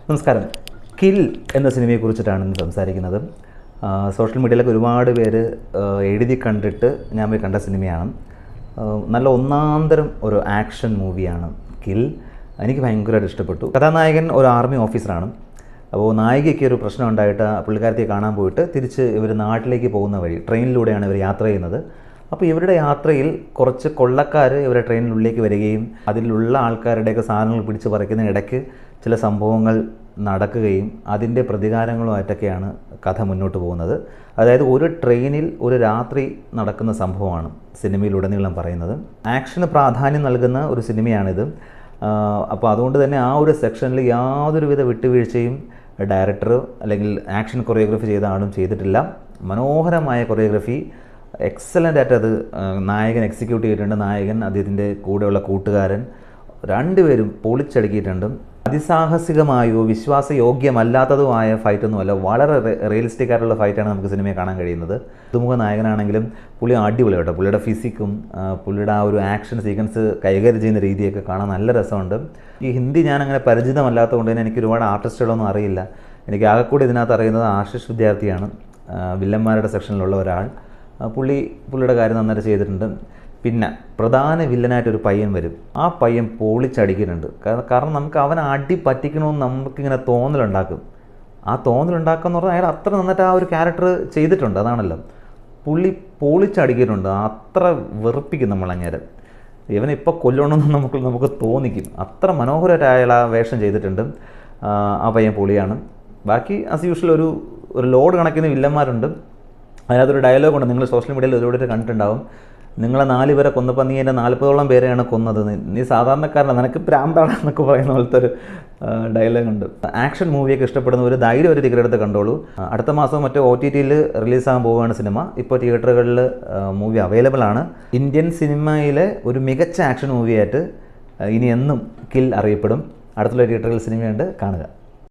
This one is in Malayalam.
നമസ്കാരം. കിൽ എന്ന സിനിമയെക്കുറിച്ചിട്ടാണ് ഇന്ന് സംസാരിക്കുന്നത്. സോഷ്യൽ മീഡിയയിലൊക്കെ ഒരുപാട് പേര് എഴുതി കണ്ടിട്ട് ഞാൻ പോയി കണ്ട സിനിമയാണ്. നല്ല ഒന്നാന്തരം ഒരു ആക്ഷൻ മൂവിയാണ് കിൽ. എനിക്ക് ഭയങ്കരമായിട്ട് ഇഷ്ടപ്പെട്ടു. കഥാനായകൻ ഒരു ആർമി ഓഫീസറാണ്. അപ്പോൾ നായികയ്ക്ക് ഒരു പ്രശ്നം ഉണ്ടായിട്ട് പുള്ളിക്കാരത്തിയെ കാണാൻ പോയിട്ട് തിരിച്ച് ഇവർ നാട്ടിലേക്ക് പോകുന്ന വഴി ട്രെയിനിലൂടെയാണ് ഇവർ യാത്ര ചെയ്യുന്നത്. അപ്പോൾ ഇവരുടെ യാത്രയിൽ കുറച്ച് കൊള്ളക്കാർ ഇവരുടെ ട്രെയിനിനുള്ളിലേക്ക് വരികയും അതിലുള്ള ആൾക്കാരുടെയൊക്കെ സാധനങ്ങൾ പിടിച്ച് പറിക്കുന്നതിനിടയ്ക്ക് ചില സംഭവങ്ങൾ നടക്കുകയും അതിൻ്റെ പ്രതികാരങ്ങളുമായിട്ടൊക്കെയാണ് കഥ മുന്നോട്ട് പോകുന്നത്. അതായത് ഒരു ട്രെയിനിൽ ഒരു രാത്രി നടക്കുന്ന സംഭവമാണ് സിനിമയിലുടനീളം പറയുന്നത്. ആക്ഷന് പ്രാധാന്യം നൽകുന്ന ഒരു സിനിമയാണിത്. അപ്പോൾ അതുകൊണ്ട് തന്നെ ആ ഒരു സെക്ഷനിൽ യാതൊരുവിധ വിട്ടുവീഴ്ചയും ഡയറക്ടർ അല്ലെങ്കിൽ ആക്ഷൻ കൊറിയോഗ്രഫി ചെയ്ത ആളും ചെയ്തിട്ടില്ല. മനോഹരമായ കൊറിയോഗ്രഫി, എക്സലൻ്റ് ആയിട്ട് അത് നായകൻ എക്സിക്യൂട്ട് ചെയ്തിട്ടുണ്ട്. നായകൻ അദ്ദേഹത്തിൻ്റെ കൂടെയുള്ള കൂട്ടുകാരൻ രണ്ടുപേരും പൊളിച്ചടുക്കിയിട്ടുണ്ട്. അതിസാഹസികമായോ വിശ്വാസയോഗ്യമല്ലാത്തതുമായ ഫൈറ്റൊന്നുമല്ല, വളരെ റിയലിസ്റ്റിക് ആയിട്ടുള്ള ഫൈറ്റാണ് നമുക്ക് സിനിമയെ കാണാൻ കഴിയുന്നത്. പുതുമുഖ നായകനാണെങ്കിലും പുള്ളി അടിപൊളി കേട്ടോ. പുള്ളിയുടെ ഫിസിക്കും പുള്ളിയുടെ ആ ഒരു ആക്ഷൻ സീക്വൻസ് കൈകാര്യം ചെയ്യുന്ന രീതിയൊക്കെ കാണാൻ നല്ല രസമുണ്ട്. ഈ ഹിന്ദി ഞാനങ്ങനെ പരിചിതമല്ലാത്തതുകൊണ്ട് തന്നെ എനിക്ക് ഒരുപാട് ആർട്ടിസ്റ്റുകളൊന്നും അറിയില്ല. എനിക്ക് ആകെക്കൂടി ഇതിനകത്ത് അറിയുന്നത് ആശിഷ് വിദ്യാർത്ഥിയാണ്, വില്ലന്മാരുടെ സെക്ഷനിലുള്ള ഒരാൾ. പുള്ളിയുടെ കാര്യം നന്നായിട്ട് ചെയ്തിട്ടുണ്ട്. പിന്നെ പ്രധാന വില്ലനായിട്ടൊരു പയ്യൻ വരും. ആ പയ്യൻ പൊളിച്ചടിക്കുന്നുണ്ട്. കാരണം നമുക്ക് അവനെ അടി പറ്റിക്കണമെന്ന് നമുക്കിങ്ങനെ തോന്നലുണ്ടാക്കും. ആ തോന്നലുണ്ടാക്കുക എന്ന് പറഞ്ഞാൽ അയാൾ അത്ര നന്നായിട്ട് ആ ഒരു ക്യാരക്ടർ ചെയ്തിട്ടുണ്ട്. അതാണല്ലോ, പുള്ളി പൊളിച്ചടിക്കുന്നുണ്ട്. അത്ര വെറുപ്പിക്കും നമ്മളങ്ങനെ. ഇവനെ ഇപ്പോൾ കൊല്ലണമെന്ന് നമുക്ക് തോന്നിക്കും. അത്ര മനോഹരമായിട്ട് അയാൾ ആ വേഷം ചെയ്തിട്ടുണ്ട്. ആ പയ്യൻ പൊളിയാണ്. ബാക്കി ആസ് യൂഷ്വൽ ഒരു ലോഡ് കണക്കിന് വില്ലന്മാരുണ്ട്. അതിനകത്തൊരു ഡയലോഗുണ്ട്, നിങ്ങൾ സോഷ്യൽ മീഡിയയിൽ ഒരുപാട് കണ്ടിട്ടുണ്ടാവും. നിങ്ങളെ 4 പേരെ കൊന്നപ്പോൾ നീ എൻ്റെ 40ഓളം പേരെയാണ് കൊന്നത്, നീ സാധാരണക്കാരനാണ്, നിനക്ക് പ്രാന്താണെന്നൊക്കെ പറയുന്ന പോലത്തെ ഒരു ഡയലോഗുണ്ട്. ആക്ഷൻ മൂവിയൊക്കെ ഇഷ്ടപ്പെടുന്ന ഒരു ധൈര്യം ഒരു ടിക്കറ്റ് എടുത്ത് കണ്ടോളൂ. അടുത്ത മാസം മറ്റോ OTTയിൽ റിലീസാകാൻ പോവുകയാണ് സിനിമ. ഇപ്പോൾ തിയേറ്ററുകളിൽ മൂവി അവൈലബിൾ ആണ്. ഇന്ത്യൻ സിനിമയിലെ ഒരു മികച്ച ആക്ഷൻ മൂവിയായിട്ട് ഇനി എന്നും കിൽ അറിയപ്പെടും. അടുത്തുള്ള തിയേറ്ററുകളിൽ സിനിമയുണ്ട്, കാണുക.